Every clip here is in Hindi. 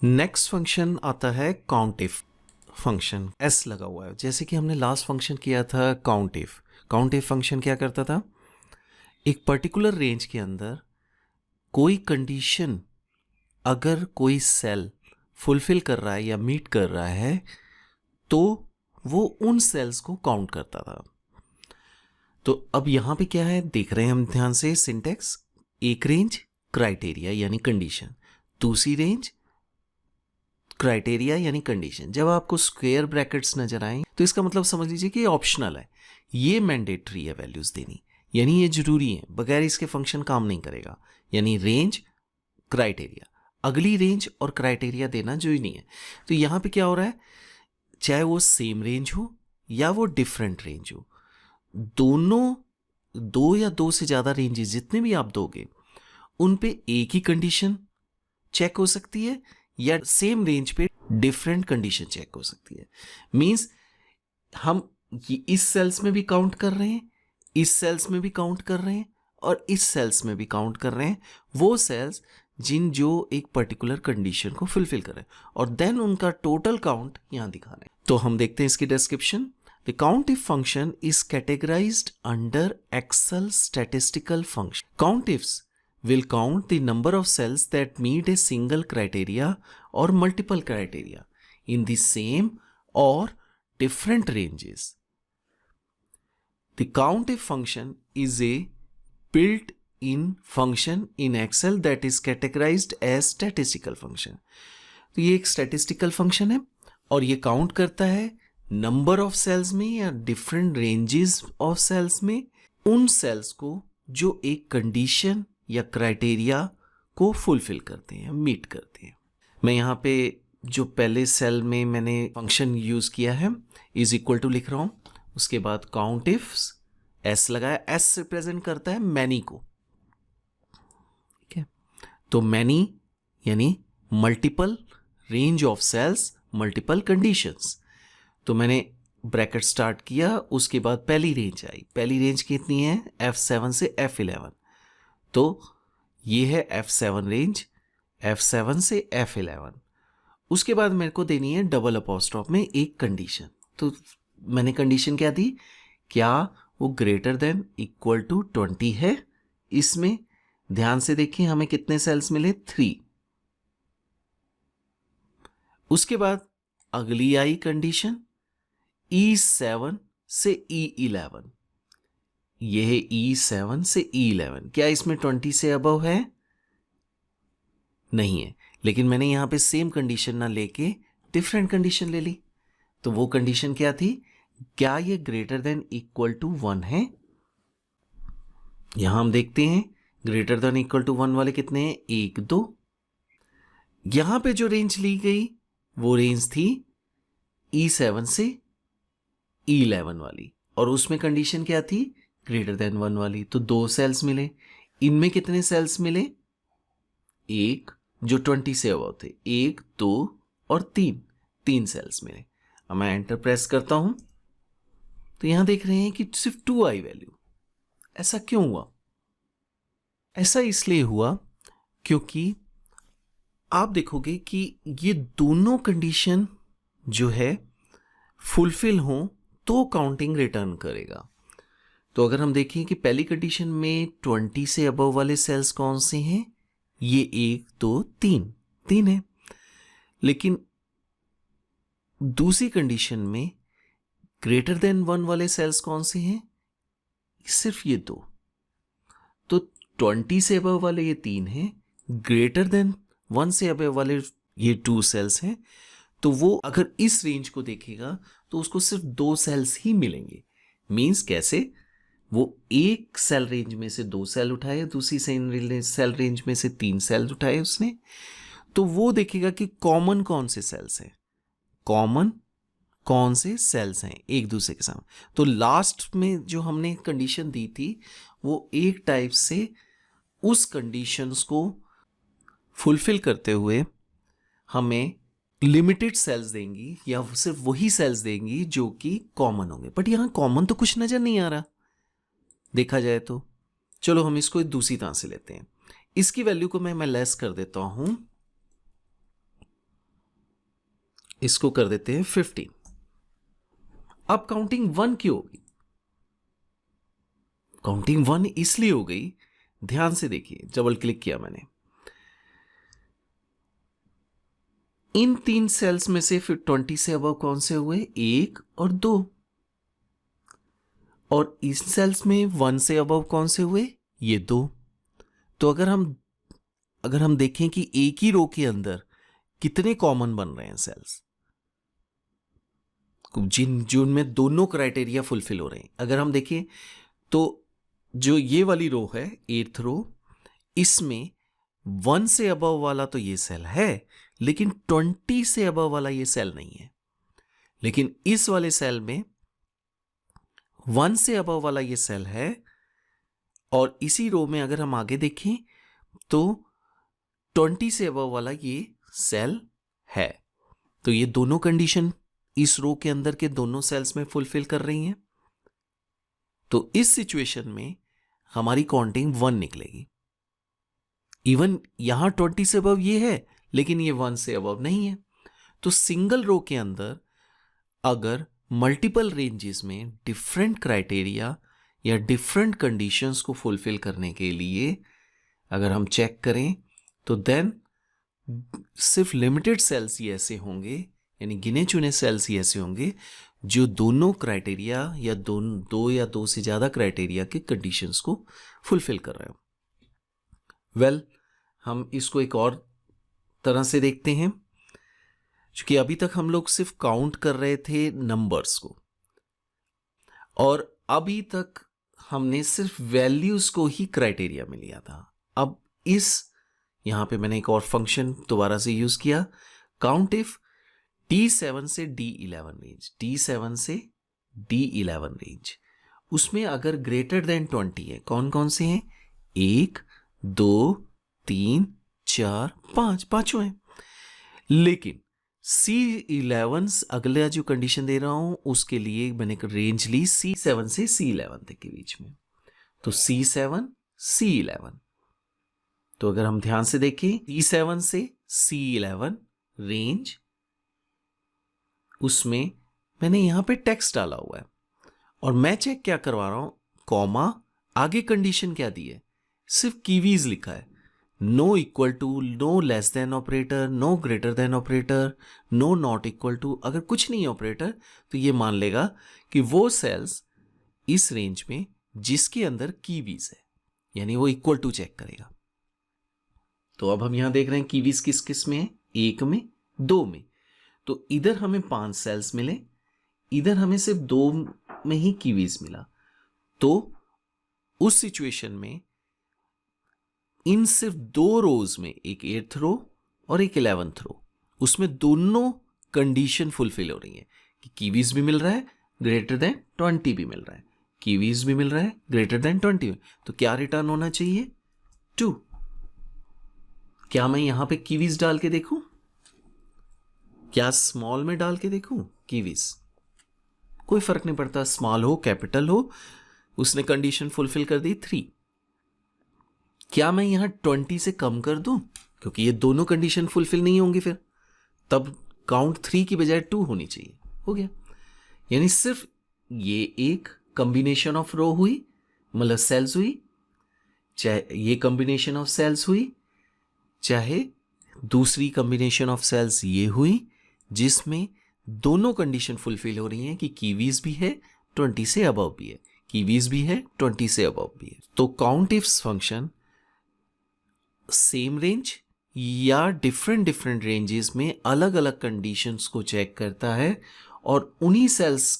नेक्स्ट फंक्शन आता है काउंटिफ फंक्शन, एस लगा हुआ है। जैसे कि हमने लास्ट फंक्शन किया था काउंटिफ। काउंटिफ फंक्शन क्या करता था, एक पर्टिकुलर रेंज के अंदर कोई कंडीशन अगर कोई सेल फुलफिल कर रहा है या मीट कर रहा है तो वो उन सेल्स को काउंट करता था। तो अब यहां पे क्या है देख रहे हैं हम ध्यान से, सिंटेक्स, एक रेंज क्राइटेरिया यानी कंडीशन, दूसरी रेंज क्राइटेरिया यानी कंडीशन। जब आपको स्क्वायर ब्रैकेट्स नजर आए तो इसका मतलब समझ लीजिए कि ये ऑप्शनल है, ये मैंडेटरी है वैल्यूज देनी, यानी ये जरूरी है, बगैर इसके फंक्शन काम नहीं करेगा। यानी रेंज क्राइटेरिया, अगली रेंज और क्राइटेरिया देना जरूरी नहीं है। तो यहां पे क्या हो रहा है, चाहे वो सेम रेंज हो या वो डिफरेंट रेंज हो, दोनों दो या दो से ज्यादा रेंजेस जितने भी आप दोगे उन पे एक ही कंडीशन चेक हो सकती है या सेम रेंज पे डिफरेंट कंडीशन चेक हो सकती है। मींस हम इस सेल्स में भी काउंट कर रहे हैं, इस सेल्स में भी काउंट कर रहे हैं और इस सेल्स में भी काउंट कर रहे हैं, वो सेल्स जो एक पर्टिकुलर कंडीशन को फुलफिल कर रहे हैं, और देन उनका टोटल काउंट यहां दिखा रहे हैं। तो हम देखते हैं इसकी description. The COUNTIF function is categorized under Excel statistical function. COUNTIFS will count the number of cells that meet a single criteria or multiple criteria in the same or different ranges. The countif function is a built-in function in Excel that is categorized as statistical function. तो ये एक statistical function है और ये count करता है number of cells में या different ranges of cells में उन cells को जो एक condition या क्राइटेरिया को फुलफिल करते हैं, मीट करते हैं। मैं यहाँ पे जो पहले सेल में मैंने फंक्शन यूज किया है इज इक्वल टू लिख रहा हूँ, उसके बाद काउंटिफ्स एस लगाया, एस रिप्रेजेंट करता है मैनी को, ठीक है। तो मैनी यानी multiple range of cells, multiple conditions. तो मैंने ब्रैकेट स्टार्ट किया, उसके बाद पहली रेंज आई, पहली रेंज कितनी है F7 से F11, तो ये है F7 रेंज, F7 से F11। उसके बाद मेरे को देनी है डबल अपॉस्ट्रोफ में एक कंडीशन। तो मैंने कंडीशन क्या दी, क्या वो ग्रेटर देन इक्वल टू 20 है। इसमें ध्यान से देखिए हमें कितने सेल्स मिले, 3। उसके बाद अगली आई कंडीशन E7 से E11, यह है E7 से E11। क्या इसमें 20 से अबव है? नहीं है, लेकिन मैंने यहां पे सेम कंडीशन ना लेके डिफरेंट कंडीशन ले ली। तो वो कंडीशन क्या थी, क्या ये ग्रेटर देन इक्वल टू 1 है? यहां हम देखते हैं ग्रेटर देन इक्वल टू 1 वाले कितने हैं, 1 2। यहां पे जो रेंज ली गई वो रेंज थी E7 से E11 वाली, और उसमें कंडीशन क्या थी, ग्रेटर देन 1 वाली। तो 2 सेल्स मिले, इनमें कितने सेल्स मिले, 1 जो 20 से अबव थे, 1 2 और 3 सेल्स मिले। अब मैं एंटर प्रेस करता हूं तो यहां देख रहे हैं कि सिर्फ 2 आई वैल्यू। ऐसा क्यों हुआ? ऐसा इसलिए हुआ क्योंकि आप देखोगे कि ये दोनों कंडीशन जो है फुलफिल हो तो काउंटिंग रिटर्न करेगा। तो अगर हम देखें कि पहली कंडीशन में 20 से अबव वाले सेल्स कौन से हैं, ये 1 2 3 है। लेकिन दूसरी कंडीशन में ग्रेटर देन 1 वाले सेल्स कौन से हैं, सिर्फ ये 2। तो 20 से अबव वाले ये 3 हैं, ग्रेटर देन 1 से अबव वाले ये 2 सेल्स हैं। तो वो अगर इस रेंज को देखेगा तो उसको सिर्फ 2 सेल्स ही मिलेंगे। मींस कैसे, वो एक सेल रेंज में से 2 सेल उठाए, दूसरी सेल रेंज में से 3 सेल उठाए उसने, तो वो देखेगा कि कॉमन कौन से सेल्स हैं, कॉमन कौन से सेल्स हैं एक दूसरे के साथ। तो लास्ट में जो हमने कंडीशन दी थी वो एक टाइप से उस कंडीशंस को फुलफिल करते हुए हमें लिमिटेड सेल्स देंगी या सिर्फ वही सेल्स देंगी जो कि कॉमन होंगे। बट यहां कॉमन तो कुछ नजर नहीं आ रहा देखा जाए तो। चलो हम इसको दूसरी तरह से लेते हैं, इसकी वैल्यू को मैं लेस कर देता हूं इसको कर देते हैं 15। अब काउंटिंग 1 क्यों होगी? काउंटिंग 1 इसलिए हो गई, ध्यान से देखिए, डबल क्लिक किया मैंने, इन 3 सेल्स में से फिर 20 से अबव कौन से हुए? 1 और 2। और इस सेल्स में 1 से अबव कौन से हुए? ये 2। तो अगर हम देखें कि एक ही रो के अंदर कितने कॉमन बन रहे हैं सेल्स, जिनमें दोनों क्राइटेरिया फुलफिल हो रहे हैं। अगर हम देखें तो जो ये वाली रो है, 8th रो, इसमें 1 से अबव वाला तो ये सेल है, लेकिन 20 से अबव वाला ये सेल नहीं है। लेकिन इस वाले सेल में 1 से अबव वाला ये सेल है, और इसी रो में अगर हम आगे देखें तो 20 से अबव वाला ये सेल है। तो ये दोनों कंडीशन इस रो के अंदर के दोनों सेल्स में फुलफिल कर रही हैं। तो इस सिचुएशन में हमारी काउंटिंग 1 निकलेगी। इवन यहां 20 से अबव ये है, लेकिन ये 1 से अबव नहीं है। तो सिंगल रो के अंदर अगर मल्टीपल रेंजेस में डिफरेंट क्राइटेरिया या डिफरेंट कंडीशंस को फुलफिल करने के लिए अगर हम चेक करें, तो देन सिर्फ लिमिटेड सेल्स ही ऐसे होंगे, यानी गिने चुने सेल्स ही ऐसे होंगे जो दोनों क्राइटेरिया या दो या दो से ज्यादा क्राइटेरिया के कंडीशंस को फुलफिल कर रहे हो। वेल, हम इसको एक और तरह से देखते हैं, क्योंकि अभी तक हम लोग सिर्फ काउंट कर रहे थे नंबर्स को, और अभी तक हमने सिर्फ वैल्यूज को ही क्राइटेरिया में लिया था। अब यहां पे मैंने एक और फंक्शन दोबारा से यूज किया, काउंट इफ D7 से D11 रेंज, D7 से D11 रेंज, उसमें अगर ग्रेटर देन 20 है, कौन कौन से हैं? 1 2 3 4 5, पांचों हैं। लेकिन C11 अगला जो कंडीशन दे रहा हूं उसके लिए मैंने एक रेंज ली C7 से C11 तक के बीच में, तो C7 C11। तो अगर हम ध्यान से देखें, C7 से C11 रेंज, उसमें मैंने यहां पे टेक्स्ट डाला हुआ है और मैं चेक क्या करवा रहा हूं, कॉमा, आगे कंडीशन क्या दी है? सिर्फ कीवीज लिखा है, no equal to, no less than operator, no greater than operator, no not equal to. अगर कुछ नहीं ऑपरेटर तो ये मान लेगा कि वो सेल्स इस रेंज में जिसके अंदर कीवीज है, यानी वो इक्वल टू चेक करेगा। तो अब हम यहां देख रहे हैं कीवीज किस किस में है? 1 में, 2 में। तो इधर हमें 5 सेल्स मिले, इधर हमें सिर्फ 2 में ही कीवीज मिला। तो उस सिचुएशन में इन सिर्फ 2 रोज में, एक 8th रो और एक 11th रो, उसमें दोनों कंडीशन फुलफिल हो रही है कि कीवीज भी मिल रहा है, ग्रेटर देन 20 भी मिल रहा है, कीवीज भी मिल रहा है, ग्रेटर देन 20। तो क्या रिटर्न होना चाहिए? 2। क्या मैं यहां पे कीवीज डाल के देखूं? क्या स्मॉल में डाल के देखूं कीवीज? कोई फर्क नहीं पड़ता, स्मॉल हो कैपिटल हो, उसने कंडीशन फुलफिल कर दी 3। क्या मैं यहां 20 से कम कर दूं? क्योंकि ये दोनों कंडीशन फुलफिल नहीं होंगी, फिर तब काउंट 3 की बजाय 2 होनी चाहिए। हो गया, यानी सिर्फ ये एक कॉम्बिनेशन ऑफ रो हुई, मतलब सेल्स हुई, चाहे ये कॉम्बिनेशन ऑफ सेल्स हुई, चाहे दूसरी कॉम्बिनेशन ऑफ सेल्स ये हुई, जिसमें दोनों कंडीशन फुलफिल हो रही हैं कि कीवीज भी है, 20 से अबव भी है, कीवीज भी है, 20 से अबव भी है। तो count ifs function same range या डिफरेंट रेंजेस में अलग अलग कंडीशंस को चेक करता है और उन्हीं सेल्स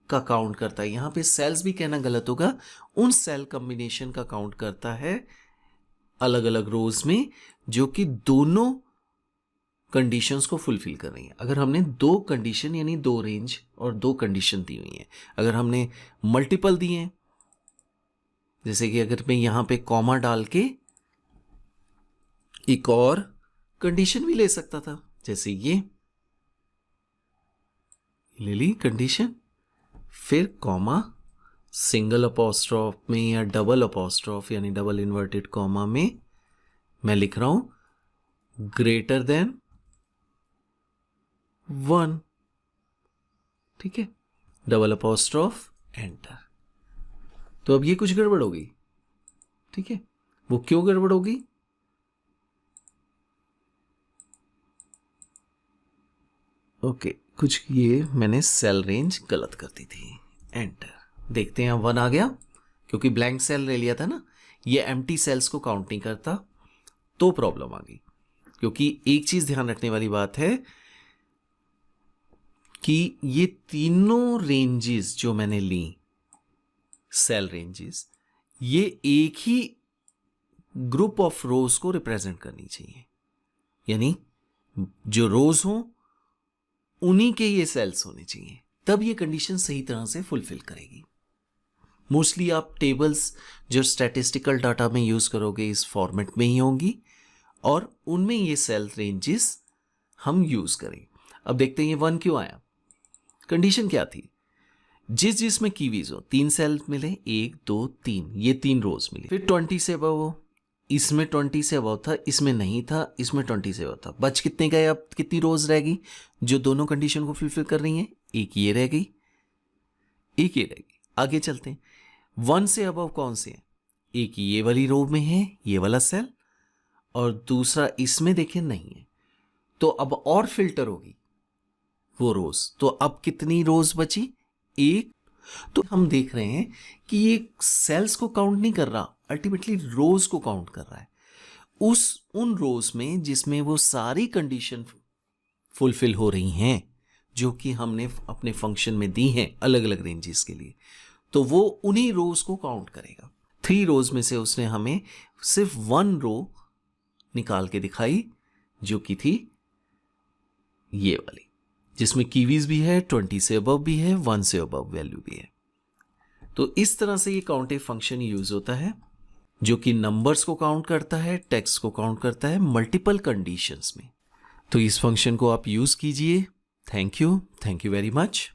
का काउंट करता है। यहां पे सेल्स भी कहना गलत होगा, उन सेल कॉम्बिनेशन का काउंट करता है अलग अलग रोज में, जो कि दोनों कंडीशंस को फुलफिल कर रही हैं। अगर हमने 2 कंडीशन यानी 2 रेंज और 2 कंडीशन दी हुई हैं, अगर हमने मल्टीपल दिए हैं, जैसे कि अगर मैं यहां पे कॉमा डाल के एक और कंडीशन भी ले सकता था, जैसे ये ले ली कंडीशन, फिर कॉमा, सिंगल अपोस्ट्रोफ में या डबल अपोस्ट्रोफ यानी डबल इन्वर्टेड कॉमा में मैं लिख रहा हूं ग्रेटर देन 1, ठीक है, डबल अपॉस्ट्रोफ एंटर। तो अब ये कुछ गड़बड़ हो गई, ठीक है। वो क्यों गड़बड़ होगी? ओके, कुछ ये मैंने सेल रेंज गलत कर दी थी। एंटर, देखते हैं 1 आ गया, क्योंकि ब्लैंक सेल ले लिया था ना, ये एम्प्टी सेल्स को काउंट नहीं करता, तो प्रॉब्लम आ गई। क्योंकि एक चीज ध्यान रखने वाली बात है कि ये तीनों रेंजेस जो मैंने ली, सेल रेंजेस, ये एक ही ग्रुप ऑफ रोज को रिप्रेजेंट करनी चाहिए। यानी जो रोज हो उन्हीं के ये सेल्स होने चाहिए, तब ये कंडीशन सही तरह से फुलफिल करेगी। मोस्टली आप टेबल्स जो स्टैटिस्टिकल डाटा में यूज करोगे इस फॉर्मेट में ही होंगी, और उनमें ये सेल रेंजेस हम यूज करें। अब देखते हैं ये 1 क्यों आया। कंडीशन क्या थी? जिसमें कीवीज हो 3 सेल मिले, 1 2 3, ये 3 रोज मिली। फिर 20 से अबव हो, इसमें 20 से अबव था, इसमें नहीं था, इसमें 20 से अबव था। बच कितने गए? अब कितनी रोज रहेगी जो दोनों कंडीशन को फुलफिल कर रही हैं? एक ये रह गई, एक ये रहेगी। आगे चलते हैं, 1 से अबव कौन से हैं? एक ये वाली रो में है, ये वाला सेल, और दूसरा इसमें देखें नहीं है, तो अब और फिल्टर होगी वो रोज। तो अब कितनी रोज बची? एक। तो हम देख रहे हैं कि ये सेल्स को काउंट नहीं कर रहा, अल्टीमेटली रोज को काउंट कर रहा है। उन रोज में जिसमें वो सारी कंडीशन फुलफिल हो रही हैं जो कि हमने अपने फंक्शन में दी हैं अलग अलग रेंजेस के लिए, तो वो उन्हीं रोज को काउंट करेगा। 3 रोज में से उसने हमें सिर्फ 1 रो निकाल के दिखाई, जो कि थी ये वाली, जिसमें कीवीज भी है, 20 से अबव भी है, 1 से अबव वैल्यू भी है। तो इस तरह से ये काउंटिव फंक्शन यूज होता है, जो कि नंबर्स को काउंट करता है, टेक्स्ट को काउंट करता है मल्टीपल कंडीशंस में। तो इस फंक्शन को आप यूज कीजिए। Thank you very much.